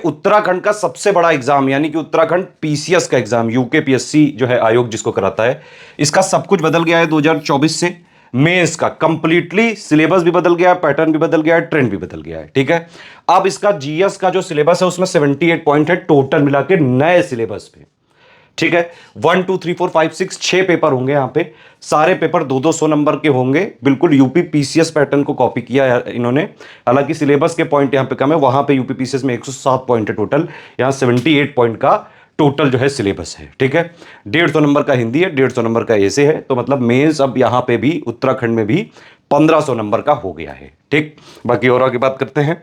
उत्तराखंड का सबसे बड़ा एग्जाम, यानी कि उत्तराखंड पीसीएस का एग्जाम, यूकेपीएससी जो है आयोग जिसको कराता है, इसका सब कुछ बदल गया है 2024 से। मेंस का कंप्लीटली सिलेबस भी बदल गया है, पैटर्न भी बदल गया है, ट्रेंड भी बदल गया है। ठीक है, अब इसका जीएस का जो सिलेबस है उसमें 78 पॉइंट है टोटल मिला के नए सिलेबस पे। ठीक है, 1 2 3 4 5 6 6 पेपर होंगे यहां पे, सारे पेपर 200 नंबर के होंगे, बिल्कुल यूपी पीसीएस पैटर्न को कॉपी किया है इन्होंने। हालांकि सिलेबस के पॉइंट यहां पे कम है, वहां पे यूपी पीसीएस में 107 पॉइंट है टोटल, यहां 78 पॉइंट का टोटल जो है सिलेबस है। ठीक है, 150 नंबर का हिंदी है, 150 नंबर का ऐसे है, तो मतलब मेंस अब यहां पे भी उत्तराखंड में भी 1500 नंबर का हो गया है। ठीक, बाकी और आगे बात करते हैं।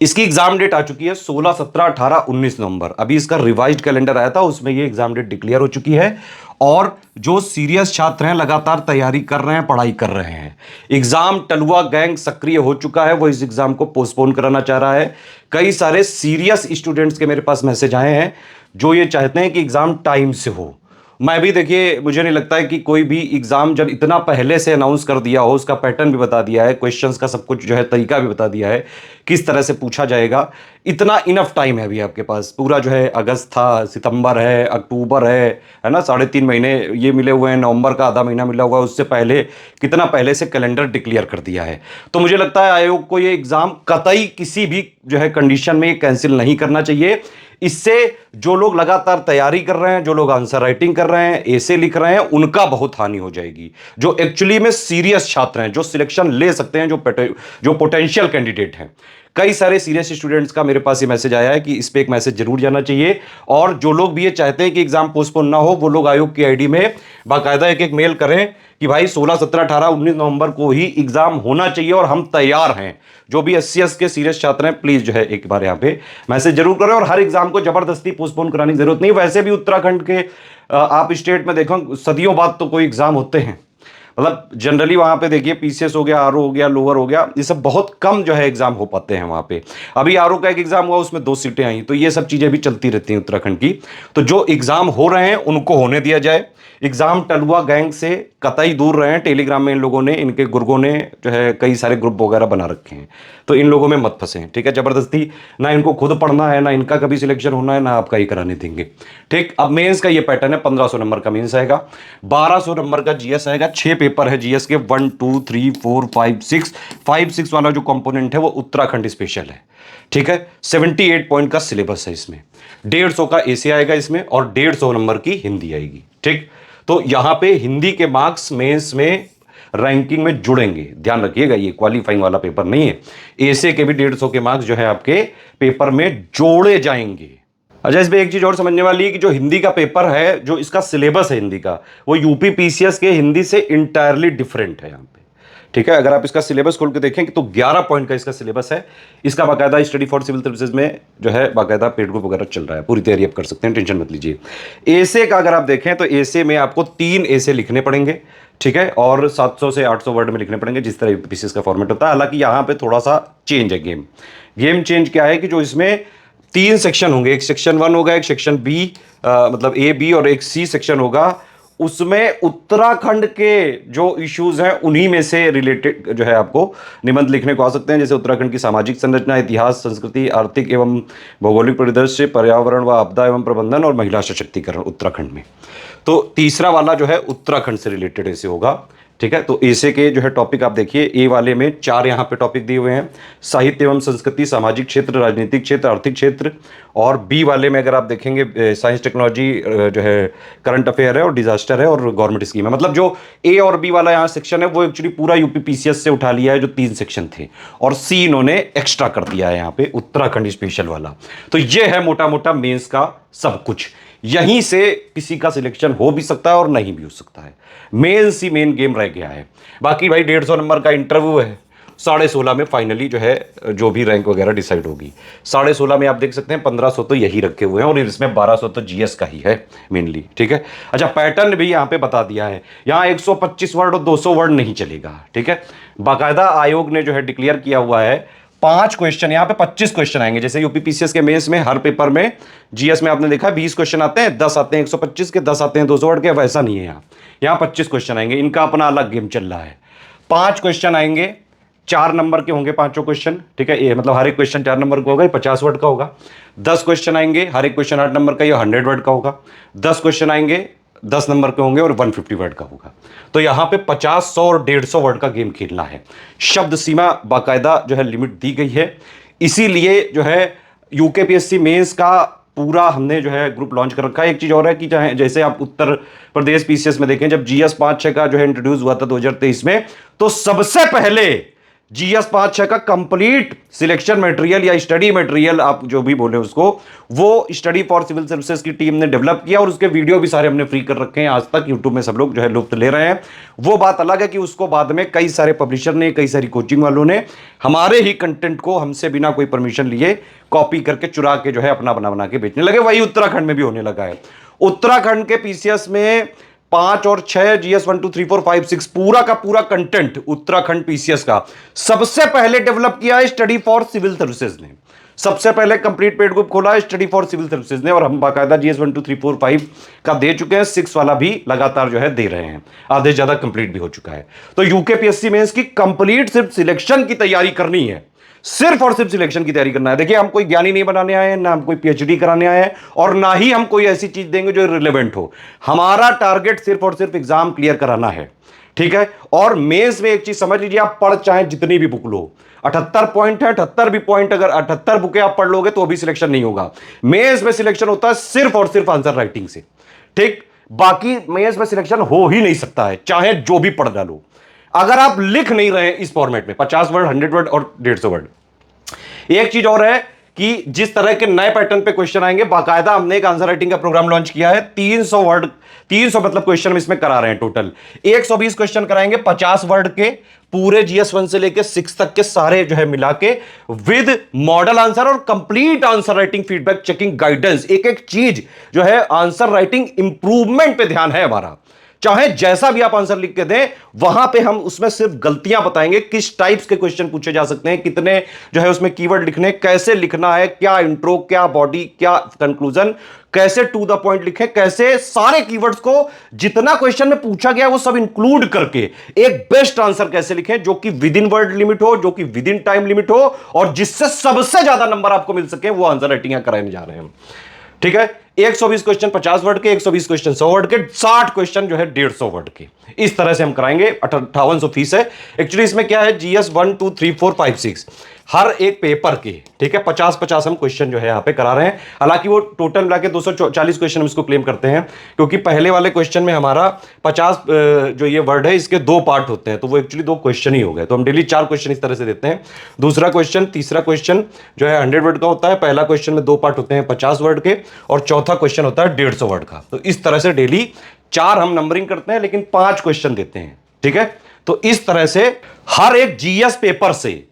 इसकी एग्जाम डेट आ चुकी है 16, 17, 18, 19 नवंबर। अभी इसका रिवाइज्ड कैलेंडर आया था, उसमें ये एग्जाम डेट डिक्लेयर हो चुकी है। और जो सीरियस छात्र हैं, लगातार तैयारी कर रहे हैं, पढ़ाई कर रहे हैं, एग्जाम टलुआ गैंग सक्रिय हो चुका है, वो इस एग्जाम को पोस्टपोन कराना चाह रहा है। कई सारे सीरियस स्टूडेंट्स के मेरे पास मैसेज आए हैं जो ये चाहते हैं कि एग्जाम टाइम से हो। मैं भी देखिए, मुझे नहीं लगता है कि कोई भी एग्जाम जब इतना पहले से अनाउंस कर दिया हो, उसका पैटर्न भी बता दिया है, क्वेश्चंस का सब कुछ जो है तरीका भी बता दिया है, किस तरह से पूछा जाएगा, इतना इनफ टाइम है अभी आपके पास। पूरा जो है अगस्त था, सितंबर है, अक्टूबर है ना, 3.5 महीने ये मिले हुए हैं, नवंबर का आधा महीना मिला हुआ है, उससे पहले कितना पहले से कैलेंडर डिक्लेयर कर दिया है। तो मुझे लगता है आयोग को ये एग्जाम कतई किसी भी जो है कंडीशन में कैंसिल नहीं करना चाहिए। इससे जो लोग लगातार तैयारी कर रहे हैं, जो लोग आंसर राइटिंग कर रहे हैं, ऐसे लिख रहे हैं, उनका बहुत हानि हो जाएगी। जो एक्चुअली में सीरियस छात्र हैं, जो सिलेक्शन ले सकते हैं, जो पोटेंशियल कैंडिडेट हैं, कई सारे सीरियस स्टूडेंट्स का मेरे पास ये मैसेज आया है कि इस पे एक मैसेज जरूर जाना चाहिए। और जो लोग भी ये चाहते हैं कि एग्जाम पोस्टपोन ना हो, वो लोग आयोग की आईडी में बाकायदा एक मेल करें कि भाई 16, 17, 18, 19 नवंबर को ही एग्जाम होना चाहिए और हम तैयार हैं। जो भी एससीएस के सीरियस छात्र हैं, प्लीज जो है एक बार यहां पे मैसेज जरूर करें। और हर एग्जाम को जबरदस्ती पोस्टपोन कराने की जरूरत नहीं। वैसे भी उत्तराखंड के आप स्टेट में देखो, सदियों बाद तो कोई एग्जाम होते हैं। मतलब जनरली वहां पे देखिए, पीसीएस हो गया, आरओ हो गया, लोअर हो गया, ये सब बहुत कम जो है एग्जाम हो पाते हैं वहां पे। अभी आरओ का एक एग्जाम हुआ, उसमें 2 सीटें आई, तो ये सब चीजें भी चलती रहती हैं उत्तराखंड की। तो जो एग्जाम हो रहे हैं उनको होने दिया जाए। एग्जाम टलुआ गैंग से कतई दूर रहे हैं। टेलीग्राम में इन लोगों ने, इनके गुर्गों ने जो है कई सारे ग्रुप वगैरह बना रखे हैं, तो इन लोगों में मत फंसे। ठीक है, जबरदस्ती ना इनको खुद पढ़ना है, ना इनका कभी सिलेक्शन होना है, ना आपका ही कराने देंगे। ठीक, अब मेंस का ये पैटर्न है, 1500 नंबर का मेंस आएगा, 1200 नंबर का जीएस आएगा। 6 पेपर है जीएस के, 1 2 3 4 5 6, 5 6 वाला जो कंपोनेंट है वो उत्तराखंड स्पेशल है। ठीक है, 78 पॉइंट का सिलेबस है इसमें, 150 का एसे आएगा इसमें, और 150 नंबर की हिंदी आएगी। ठीक, तो यहां पे हिंदी के मार्क्स मेंस में रैंकिंग में जुड़ेंगे, ध्यान रखिएगा, ये क्वालिफाइंग वाला पेपर नहीं है। एसे के भी 150 के मार्क्स जो है आपके पेपर में जोड़े जाएंगे। अच्छा, इसमें एक चीज और समझने वाली है कि जो हिंदी का पेपर है, जो इसका सिलेबस है हिंदी का, वो यूपी पीसीएस के हिंदी से इंटायरली डिफरेंट है यहां पे। ठीक है, अगर आप इसका सिलेबस खोल के देखें तो 11 पॉइंट का इसका सिलेबस है। इसका बाकायदा स्टडी फॉर सिविल सर्विसेज में जो है बाकायदा पेड ग्रुप वगैरह चल रहा है, पूरी तैयारी आप कर सकते हैं, टेंशन मत लीजिए। एसे का अगर आप देखें तो एसे में आपको 3 एसे लिखने पड़ेंगे। ठीक है, और 700 से 800 वर्ड में लिखने पड़ेंगे, जिस तरह यूपीपीसीएस का फॉर्मेट होता है। हालांकि यहाँ पे थोड़ा सा चेंज है गेम चेंज क्या है कि जो इसमें 3 सेक्शन होंगे, एक सेक्शन 1 होगा, एक सेक्शन बी, मतलब ए बी, और एक सी सेक्शन होगा। उसमें उत्तराखंड के जो इश्यूज हैं उन्हीं में से रिलेटेड जो है आपको निबंध लिखने को आ सकते हैं, जैसे उत्तराखंड की सामाजिक संरचना, इतिहास, संस्कृति, आर्थिक एवं भौगोलिक परिदृश्य, पर्यावरण व आपदा एवं प्रबंधन, और महिला सशक्तिकरण उत्तराखंड में। तो तीसरा वाला जो है उत्तराखंड से रिलेटेड ऐसे होगा। ठीक है, तो ऐसे के जो है टॉपिक आप देखिए, ए वाले में 4 यहाँ पे टॉपिक दिए हुए हैं, साहित्य एवं संस्कृति, सामाजिक क्षेत्र, राजनीतिक क्षेत्र, आर्थिक क्षेत्र। और बी वाले में अगर आप देखेंगे, साइंस टेक्नोलॉजी जो है, करंट अफेयर है, और डिजास्टर है, और गवर्नमेंट स्कीम है। मतलब जो ए और बी वाला यहाँ सेक्शन है वो एक्चुअली पूरा यूपी पीसीएस से उठा लिया है, जो 3 सेक्शन थे, और सी इन्होंने एक्स्ट्रा कर दिया है यहाँ पे उत्तराखंड स्पेशल वाला। तो ये है मोटा मोटा मेंस का सब कुछ। यहीं से किसी का सिलेक्शन हो भी सकता है और नहीं भी हो सकता है। मेंस ही मेन गेम रह गया है। बाकी भाई 150 नंबर का इंटरव्यू है, 16.5 में फाइनली जो है जो भी रैंक वगैरह डिसाइड होगी। 16.5 में आप देख सकते हैं 1500 तो यही रखे हुए हैं, और इसमें 1200 तो जीएस का ही है मेनली। ठीक है, अच्छा, पैटर्न भी यहाँ पे बता दिया है। यहाँ 125 वर्ड और 200 वर्ड नहीं चलेगा। ठीक है, बाकायदा आयोग ने जो है डिक्लेयर किया हुआ है 5 क्वेश्चन, यहाँ पे 25 क्वेश्चन आएंगे। जैसे यूपी पीसीएस के मेंस में हर पेपर में, जीएस में आपने देखा 20 क्वेश्चन आते हैं, 10 आते हैं 125 के, 10 आते हैं 200 वर्ड के। वैसा नहीं है यहाँ 25 क्वेश्चन आएंगे। इनका अपना अलग गेम चल रहा है। 5 क्वेश्चन आएंगे 4 नंबर के होंगे पांचों क्वेश्चन, ठीक है, ये मतलब हर एक क्वेश्चन 4 नंबर का होगा, 50 वर्ड का होगा। 10 क्वेश्चन आएंगे, हर एक क्वेश्चन 8 नंबर का, ये 100 वर्ड का होगा। 10 क्वेश्चन आएंगे, 10 नंबर के होंगे और 150 वर्ड का होगा। तो यहां पे 50, 100 और 150 वर्ड का गेम खेलना है। शब्द सीमा बाकायदा जो है लिमिट दी गई है, इसीलिए जो है यूकेपीएससी मेंस का पूरा हमने जो है ग्रुप लॉन्च कर रखा है। एक चीज और है कि चाहे जैसे आप उत्तर प्रदेश पीसीएस में देखें, जब जीएस 5-6 का जो है इंट्रोड्यूस हुआ था 2023 में, तो सबसे पहले जीएस 5-6 का कंप्लीट सिलेक्शन मटेरियल या स्टडी मटेरियल आप जो भी बोले उसको, वो स्टडी फॉर सिविल सर्विसेज की टीम ने डेवलप किया और उसके वीडियो भी सारे हमने फ्री कर रखे हैं। आज तक यूट्यूब में सब लोग जो है लुत्फ ले रहे हैं। वो बात अलग है कि उसको बाद में कई सारे पब्लिशर ने, कई सारी कोचिंग वालों ने हमारे ही कंटेंट को हमसे बिना कोई परमिशन लिए कॉपी करके चुरा के जो है अपना बना बना के बेचने लगे। वही उत्तराखंड में भी होने लगा है। उत्तराखंड के पीसीएस में 5 और 6 जीएस 1 2 3 4 5 6 पूरा का पूरा कंटेंट उत्तराखंड पीसीएस का सबसे पहले डेवलप किया है स्टडी फॉर सिविल सर्विसेज ने। सबसे पहले कंप्लीट पेड ग्रुप खोला है स्टडी फॉर सिविल सर्विसेज ने, और हम बाकायदा जीएस 1 2 3 4 5 का दे चुके हैं। 6 वाला भी लगातार जो है दे रहे हैं, आधे से ज्यादा कंप्लीट भी हो चुका है। तो यूकेपीएससी में इसकी कंप्लीट सिर्फ सिलेक्शन की तैयारी करनी है, सिर्फ और सिर्फ सिलेक्शन की तैयारी करना है। देखिए, हम कोई ज्ञानी नहीं बनाने आए हैं, ना हम कोई पीएचडी कराने आए हैं, और ना ही हम कोई ऐसी चीज देंगे जो रिलेवेंट हो। हमारा टारगेट सिर्फ और सिर्फ एग्जाम क्लियर कराना है, ठीक है। और मेंस में एक चीज समझ लीजिए, आप पढ़ चाहे जितनी भी बुक लो, 78 पॉइंट है, 78 भी पॉइंट, अगर 78 बुकें आप पढ़ लोगे तो भी सिलेक्शन नहीं होगा। मेंस में सिलेक्शन होता है सिर्फ और सिर्फ आंसर राइटिंग से, ठीक। बाकी मेंस में सिलेक्शन हो ही नहीं सकता है, चाहे जो भी पढ़ डालो। अगर आप लिख नहीं रहे इस फॉर्मेट में 50 वर्ड, 100 वर्ड और 150 वर्ड। एक चीज और है कि जिस तरह के नए पैटर्न पे क्वेश्चन आएंगे, बाकायदा हमने एक आंसर राइटिंग का प्रोग्राम लॉन्च किया है। 300 वर्ड, 300 मतलब क्वेश्चन हम इसमें करा रहे हैं टोटल। 120 क्वेश्चन कराएंगे 50 वर्ड के, पूरे जीएस 1 से लेकर 6 तक के सारे जो है मिला के, विद मॉडल आंसर और complete answer writing feedback checking guidance. एक एक चीज जो है आंसर राइटिंग इंप्रूवमेंट पे ध्यान है हमारा। चाहे जैसा भी आप आंसर लिख के दें, वहां पे हम उसमें सिर्फ गलतियां बताएंगे, किस टाइप्स के क्वेश्चन पूछे जा सकते हैं, कितने जो है उसमें कीवर्ड लिखने, कैसे लिखना है, क्या इंट्रो, क्या बॉडी, क्या कंक्लूजन, कैसे टू द पॉइंट लिखें, कैसे सारे कीवर्ड्स को जितना क्वेश्चन में पूछा गया वो सब इंक्लूड करके एक बेस्ट आंसर कैसे लिखें, जो कि विद इन वर्ड लिमिट हो, जो कि विद इन टाइम लिमिट हो, और जिससे सबसे ज्यादा नंबर आपको मिल सके, वो आंसर राइटिंग कराने जा रहे हैं हम, ठीक है। 120 क्वेश्चन 50 वर्ड के, 120 क्वेश्चन 100 वर्ड के, 60 क्वेश्चन जो है 150 वर्ड के। इस तरह से हम कराएंगे। 5800 फीस है। एक्चुअली इसमें क्या है, जीएस 1 2 3 4 5 6 हर एक पेपर के, ठीक है, 50-50 हम क्वेश्चन जो है यहां पे करा रहे हैं। हालांकि वो टोटल मिला के 240 क्वेश्चन हम इसको क्लेम करते हैं, क्योंकि पहले वाले क्वेश्चन में हमारा 50 जो ये वर्ड है इसके 2 पार्ट होते हैं, तो वो एक्चुअली 2 क्वेश्चन ही हो गए। तो हम डेली 4 क्वेश्चन इस तरह से देते हैं। दूसरा क्वेश्चन, तीसरा क्वेश्चन जो है 100 वर्ड का होता है। पहला क्वेश्चन में 2 पार्ट होते हैं 50 वर्ड के, और चौथा क्वेश्चन होता है 150 वर्ड का। तो इस तरह से डेली 4 हम नंबरिंग करते हैं, लेकिन 5 क्वेश्चन देते हैं, ठीक है। तो इस तरह से हर एक जीएस पेपर से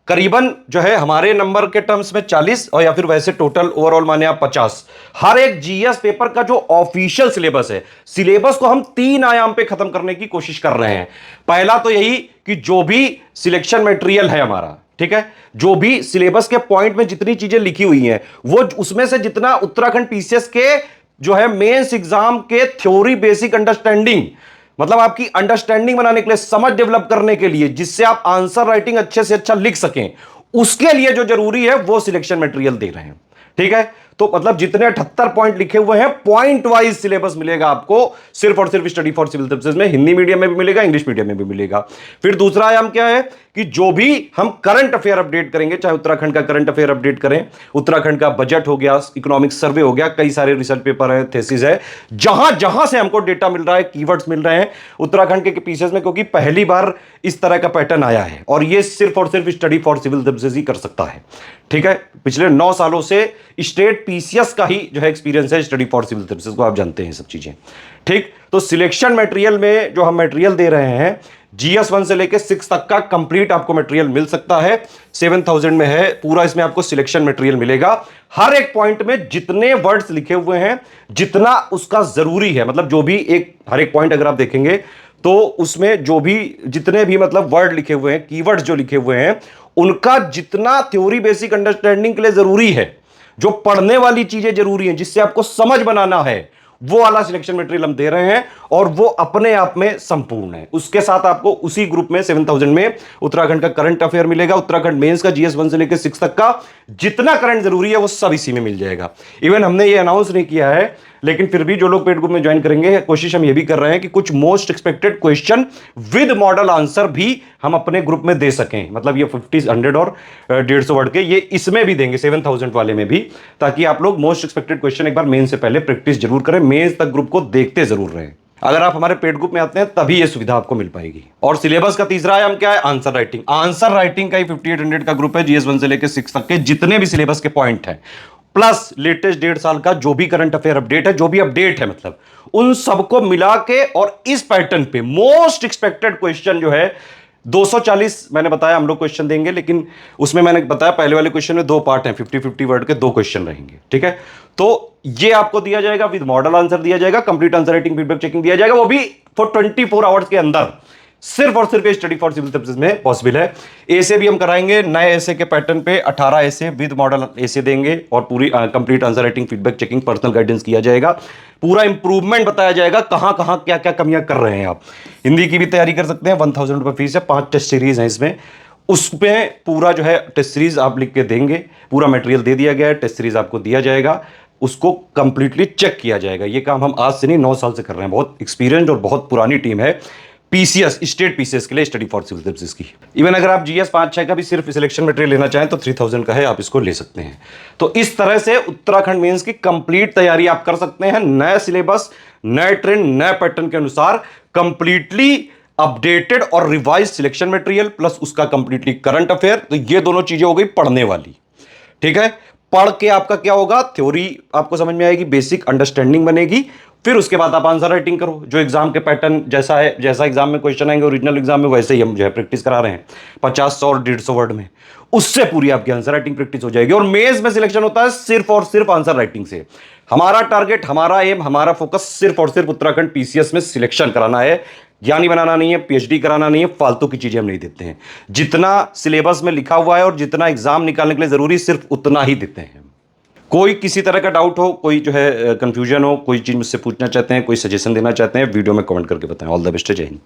करीबन जो है हमारे नंबर के टर्म्स में 40, और या फिर वैसे टोटल ओवरऑल माने आप 50, हर एक जीएस पेपर का जो ऑफिशियल सिलेबस है, सिलेबस को हम 3 आयाम पे खत्म करने की कोशिश कर रहे हैं। पहला तो यही कि जो भी सिलेक्शन मटेरियल है हमारा, ठीक है, जो भी सिलेबस के पॉइंट में जितनी चीजें लिखी हुई हैं, वो उसमें से जितना उत्तराखंड पीसीएस के जो है मेंस एग्जाम के थ्योरी बेसिक अंडरस्टैंडिंग, मतलब आपकी अंडरस्टैंडिंग बनाने के लिए, समझ डेवलप करने के लिए, जिससे आप आंसर राइटिंग अच्छे से अच्छा लिख सकें, उसके लिए जो जरूरी है वो सिलेक्शन मटेरियल दे रहे हैं, ठीक है। तो मतलब जितने 78 पॉइंट लिखे हुए हैं, पॉइंट वाइज सिलेबस मिलेगा आपको, सिर्फ और सिर्फ स्टडी फॉर सिविल सर्विसेज में। हिंदी मीडियम में भी मिलेगा, इंग्लिश मीडियम में भी मिलेगा। फिर दूसरा आयाम क्या है कि जो भी हम करंट अफेयर अपडेट करेंगे, चाहे उत्तराखंड का करंट अफेयर अपडेट करें, उत्तराखंड का बजट हो गया, इकोनॉमिक सर्वे हो गया, कई सारे रिसर्च पेपर है, थेसिस है, जहां जहां से हमको डेटा मिल रहा है, कीवर्ड्स मिल रहे हैं उत्तराखंड के पीसेस में, क्योंकि पहली बार इस तरह का पैटर्न आया है, और ये सिर्फ और सिर्फ स्टडी फॉर सिविल सर्विसेज ही कर सकता है, ठीक है। पिछले 9 सालों से स्टेट पीसीएस का ही जो है एक्सपीरियंस है स्टडी फॉर सिविल सर्विसेज को, आप जानते हैं सब चीजें, ठीक। तो सिलेक्शन मटेरियल में जो हम मटेरियल दे रहे हैं, जीएस 1 से लेकर 6 तक का कंप्लीट आपको मटेरियल मिल सकता है। 7000 में है पूरा, इसमें आपको सिलेक्शन मटेरियल मिलेगा। हर एक पॉइंट में जितने वर्ड्स लिखे हुए हैं, जितना उसका जरूरी है, मतलब जो भी एक हर एक पॉइंट अगर आप देखेंगे तो उसमें जो भी जितने भी मतलब वर्ड लिखे हुए हैं, कीवर्ड्स जो लिखे हुए हैं, उनका जितना थ्योरी बेसिक अंडरस्टैंडिंग के लिए जरूरी है, जो पढ़ने वाली चीजें जरूरी हैं, जिससे आपको समझ बनाना है, वो वाला सिलेक्शन मटेरियल हम दे रहे हैं और वो अपने आप में संपूर्ण है। उसके साथ आपको उसी ग्रुप में 7000 में उत्तराखंड का करंट अफेयर मिलेगा, उत्तराखंड मेंस का जीएस 1 से लेकर 6 तक का जितना करंट जरूरी है वो सब इसी में मिल जाएगा। इवन हमने ये अनाउंस नहीं किया है, लेकिन फिर भी जो लोग पेड ग्रुप में ज्वाइन करेंगे, कोशिश हम ये भी कर रहे हैं कि कुछ most expected question with model answer भी हम अपने ग्रुप में दे सकें। मतलब ये 50, 100 और 150 वर्ड के ये इसमें भी देंगे, 7000 वाले में भी, ताकि आप लोग मोस्ट एक्सपेक्टेड क्वेश्चन एक बार मेन से पहले प्रैक्टिस जरूर करें, मेन तक ग्रुप को देखते जरूर रहें। अगर आप हमारे पेड ग्रुप में आते हैं तभी ये सुविधा आपको मिल पाएगी। और सिलेबस का तीसरा आयाम क्या है? Answer writing. आंसर राइटिंग का ही 5800 का ग्रुप है, जीएस 1 से लेकर 6 तक के जितने भी सिलेबस के पॉइंट हैं, प्लस लेटेस्ट 1.5 साल का जो भी करंट अफेयर अपडेट है, जो भी अपडेट है, मतलब उन सबको मिला के और इस पैटर्न पे मोस्ट एक्सपेक्टेड क्वेश्चन जो है 240 मैंने बताया हम लोग क्वेश्चन देंगे, लेकिन उसमें मैंने बताया पहले वाले क्वेश्चन में 2 पार्ट हैं, 50-50 वर्ड के 2 क्वेश्चन रहेंगे, ठीक है। तो ये आपको दिया जाएगा, विद मॉडल आंसर दिया जाएगा, complete answer writing feedback checking दिया जाएगा, वो भी फॉर 24 आवर्स के अंदर, सिर्फ और सिर्फ स्टडी फॉर सिविल सर्विसेज में पॉसिबल है। ऐसे भी हम कराएंगे, नए ऐसे के पैटर्न पे 18 ऐसे विद मॉडल ऐसे देंगे और पूरी complete answer writing feedback checking personal guidance किया जाएगा, पूरा इंप्रूवमेंट बताया जाएगा, कहां कहां क्या क्या कमियां कर रहे हैं आप। हिंदी की भी तैयारी कर सकते हैं, 1000 रुपये फीस है, 5 टेस्ट सीरीज है इसमें, उसमें पूरा जो है टेस्ट सीरीज आप लिख के देंगे, पूरा मटेरियल दे दिया गया है, टेस्ट सीरीज आपको दिया जाएगा, उसको कंप्लीटली चेक किया जाएगा। ये काम हम आज से नहीं 9 साल से कर रहे हैं, बहुत एक्सपीरियंस्ड और बहुत पुरानी टीम है पीसीएस, स्टेट पीसीएस के लिए, स्टडी फॉर सिविल सर्विसेज की। इवन अगर आप जीएस 5-6 का भी सिर्फ सिलेक्शन मटेरियल लेना चाहें तो 3000 का है, आप इसको ले सकते हैं। तो इस तरह से उत्तराखंड मेंस की कंप्लीट तैयारी आप कर सकते हैं, नए सिलेबस, नए ट्रेंड, नए पैटर्न के अनुसार कंप्लीटली अपडेटेड और रिवाइज सिलेक्शन मटेरियल प्लस उसका कंप्लीटली करंट अफेयर। तो ये दोनों चीजें हो गई पढ़ने वाली, ठीक है। पढ़ के आपका क्या होगा? थ्योरी आपको समझ में आएगी, बेसिक अंडरस्टैंडिंग बनेगी, फिर उसके बाद आप आंसर राइटिंग करो। जो एग्जाम के पैटर्न जैसा है, जैसा एग्जाम में क्वेश्चन आएंगे ओरिजिनल एग्जाम में, वैसे ही हम जो है प्रैक्टिस करा रहे हैं 50, 100 और 150 वर्ड में, उससे पूरी आपकी आंसर राइटिंग प्रैक्टिस हो जाएगी। और मेंस में सिलेक्शन होता है सिर्फ और सिर्फ आंसर राइटिंग से। हमारा टारगेट, हमारा एम, हमारा फोकस सिर्फ और सिर्फ उत्तराखंड पीसीएस में सिलेक्शन कराना है, ज्ञानी बनाना नहीं है, पीएचडी कराना नहीं है, फालतू की चीजें हम नहीं देते हैं। जितना सिलेबस में लिखा हुआ है और जितना एग्जाम निकालने के लिए जरूरी, सिर्फ उतना ही देते हैं। कोई किसी तरह का डाउट हो, कोई जो है कंफ्यूजन हो, कोई चीज मुझसे पूछना चाहते हैं, कोई सजेशन देना चाहते हैं, वीडियो में कमेंट करके बताएं। ऑल द बेस्ट, जय हिंद।